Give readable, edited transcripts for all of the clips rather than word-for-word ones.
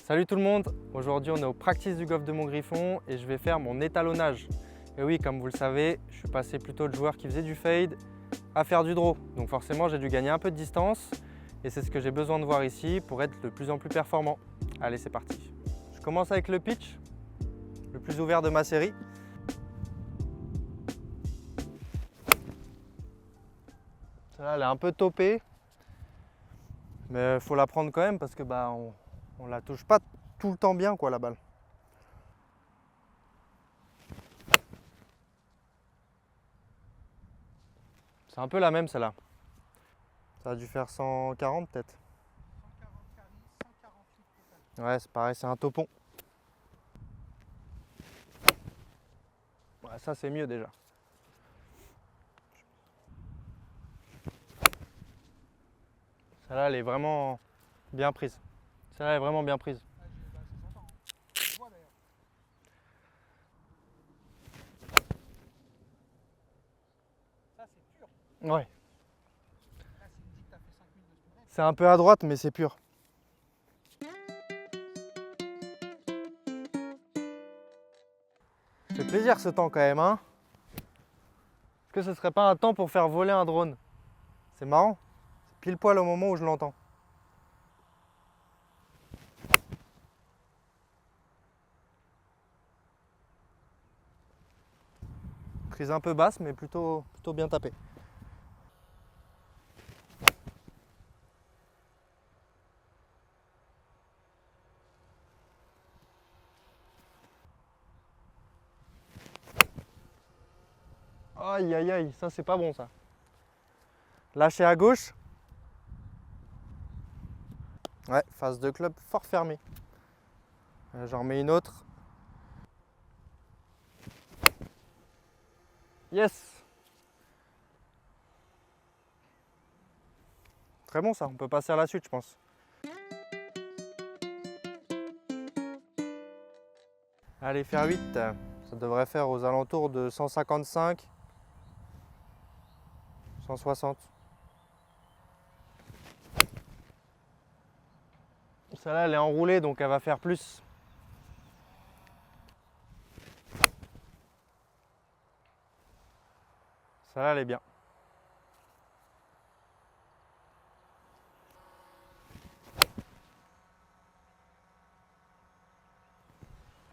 Salut tout le monde, aujourd'hui on est au practice du golf de Montgriffon et je vais faire mon étalonnage. Et oui, comme vous le savez, je suis passé plutôt de joueur qui faisait du fade à faire du draw. Donc forcément j'ai dû gagner un peu de distance et c'est ce que j'ai besoin de voir ici pour être de plus en plus performant. Allez, c'est parti. Je commence avec le pitch, le plus ouvert de ma série. Celle-là elle est un peu topée, mais il faut la prendre quand même parce que on la touche pas tout le temps bien quoi la balle. C'est un peu la même celle-là. Ça a dû faire 140 peut-être. 140 carrés, 148 total. Ouais, c'est pareil, c'est un topon. Ouais, ça c'est mieux déjà. Celle-là elle est vraiment bien prise. Celle-là est vraiment bien prise. Ah, ça s'entend. Hein. Je vois d'ailleurs. Ça c'est pur. Ouais. Là, si tu me dis que tu as fait 5000 de spin rate. C'est un peu à droite mais c'est pur. Ça fait plaisir ce temps quand même, hein. Est-ce que ce serait pas un temps pour faire voler un drone? C'est marrant. C'est pile poil au moment où je l'entends. Prise un peu basse mais plutôt bien tapée. Aïe aïe aïe, ça c'est pas bon ça. Lâcher à gauche. Ouais, face de club fort fermé. J'en remets une autre. Yes! Très bon ça, on peut passer à la suite je pense. Allez, faire 8, ça devrait faire aux alentours de 155, 160. Celle-là elle est enroulée donc elle va faire plus. Celle-là elle est bien.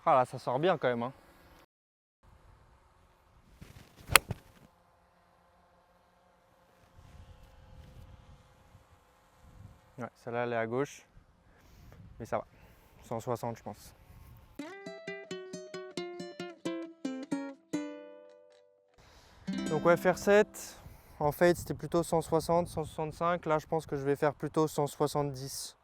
Ah là ça sort bien quand même, hein. Ouais, celle-là elle est à gauche. Mais ça va. 160 je pense. Donc ouais, faire 7. En fade c'était plutôt 160, 165. Là je pense que je vais faire plutôt 170.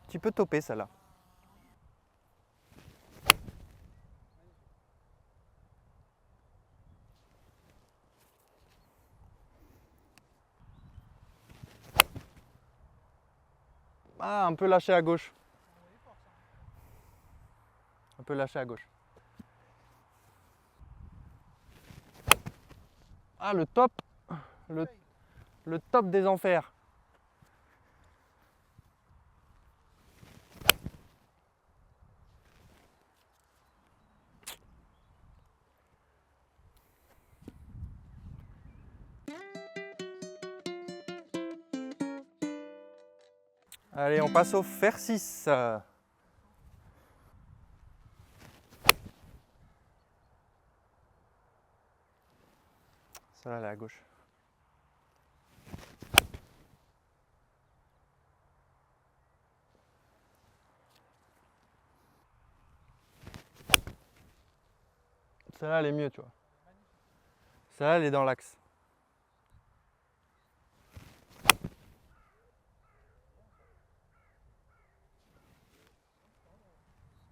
Un petit peu topé celle-là. Ah, un peu lâché à gauche. Un peu lâché à gauche. Ah, le top. Le top des enfers. Allez, on passe au fer 6. Celle-là, elle est à gauche. Celle-là, elle est mieux, tu vois. Celle-là, elle est dans l'axe.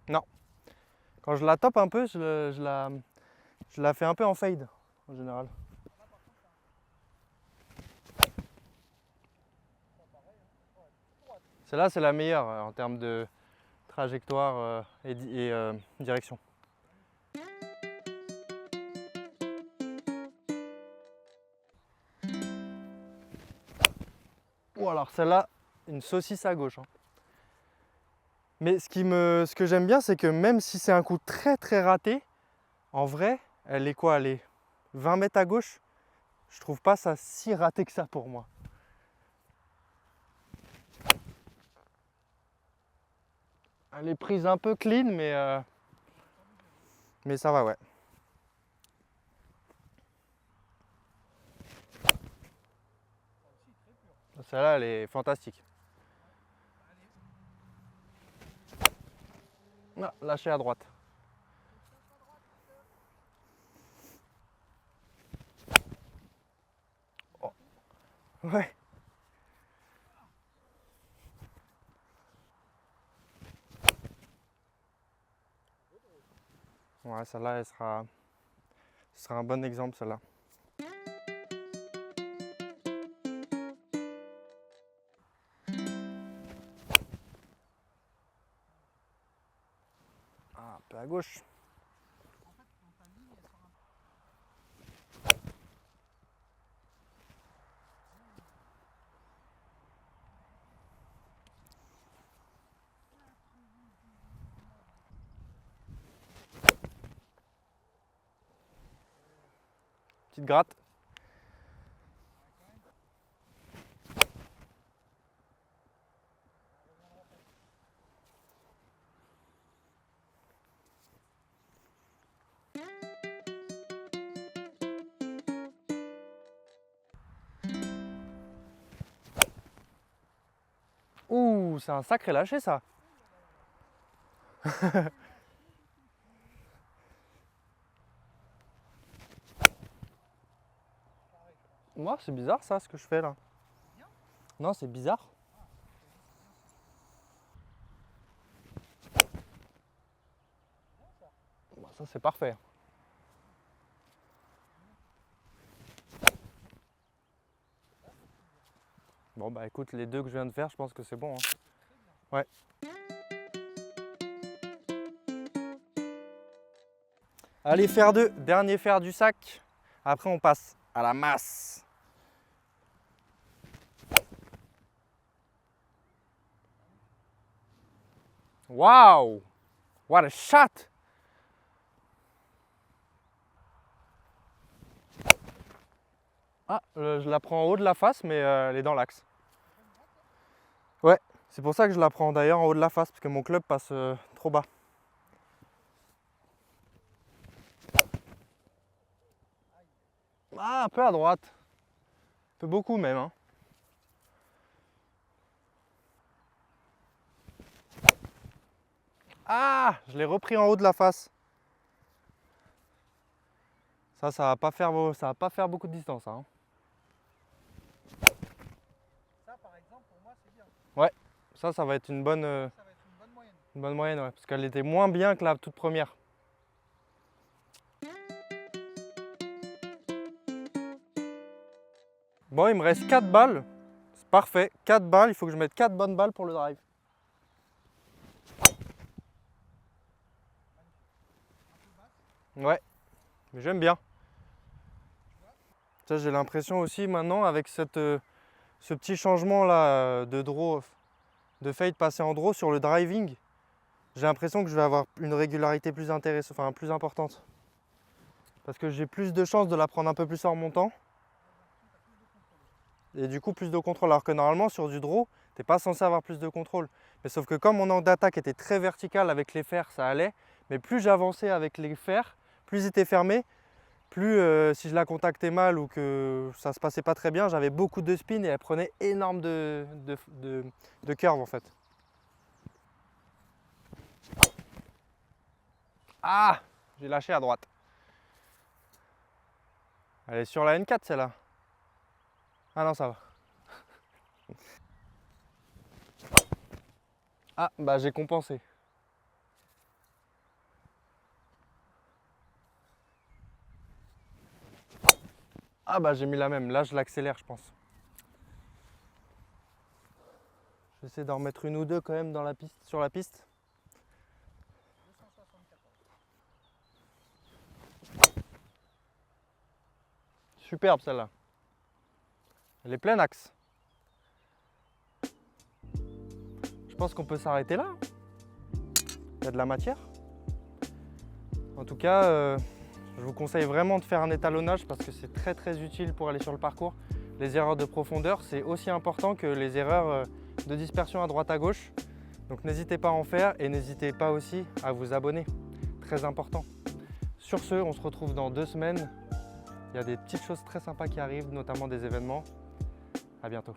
Non. Quand je la top un peu, je la fais un peu en fade, en général. Celle-là, c'est la meilleure en termes de trajectoire et direction. Ou alors celle-là, une saucisse à gauche, hein. Mais ce que j'aime bien, c'est que même si c'est un coup très très raté, en vrai, elle est quoi? Elle est 20 mètres à gauche. Je trouve pas ça si raté que ça pour moi. Elle est prise un peu clean, mais ça va, ouais. Celle-là, elle est fantastique. Ah, lâché à droite. Oh. Ouais. Ouais, celle-là, ce sera un bon exemple, celle-là. Ah, un peu à gauche. Petite gratte. Ouh, c'est un sacré lâcher ça. Moi, c'est bizarre ça, ce que je fais là. Non, c'est bizarre. Bon, ça, c'est parfait. Bon, bah écoute, les deux que je viens de faire, je pense que c'est bon, hein. Ouais. Allez, fer 2, dernier fer du sac. Après, on passe à la masse. Waouh! What a shot! Ah, je la prends en haut de la face, mais elle est dans l'axe. Ouais, c'est pour ça que je la prends d'ailleurs en haut de la face, parce que mon club passe trop bas. Ah, un peu à droite. Un peu beaucoup même, hein. Ah, je l'ai repris en haut de la face. Ça va pas faire beaucoup de distance, ça, hein. Ça, par exemple, pour moi, c'est bien. Ouais, ça va être une bonne, Ça va être une bonne moyenne. ouais, parce qu'elle était moins bien que la toute première. Bon, il me reste 4 balles. C'est parfait, 4 balles, il faut que je mette 4 bonnes balles pour le drive. Ouais, mais j'aime bien. Ça, j'ai l'impression aussi maintenant avec ce petit changement là de draw, de fade passer en draw sur le driving, j'ai l'impression que je vais avoir une régularité plus intéressante, enfin plus importante. Parce que j'ai plus de chances de la prendre un peu plus en remontant. Et du coup plus de contrôle. Alors que normalement sur du draw, t'es pas censé avoir plus de contrôle. Mais sauf que comme mon angle d'attaque était très vertical avec les fers, ça allait. Mais plus j'avançais avec les fers, plus ils étaient fermés, plus si je la contactais mal ou que ça se passait pas très bien, j'avais beaucoup de spin et elle prenait énorme de curve en fait. Ah, j'ai lâché à droite. Elle est sur la N4 celle-là. Ah non, ça va. Ah, bah j'ai compensé. Ah bah j'ai mis la même. Là, je l'accélère, je pense. J'essaie d'en remettre une ou deux quand même dans la piste, sur la piste. 274. Superbe celle-là. Elle est pleine axe. je pense qu'on peut s'arrêter là. Il y a de la matière. En tout cas, je vous conseille vraiment de faire un étalonnage parce que c'est très utile pour aller sur le parcours. Les erreurs de profondeur, c'est aussi important que les erreurs de dispersion à droite à gauche. Donc n'hésitez pas à en faire et n'hésitez pas aussi à vous abonner. Très important. Sur ce, on se retrouve dans 2 semaines. Il y a des petites choses très sympas qui arrivent, notamment des événements. À bientôt.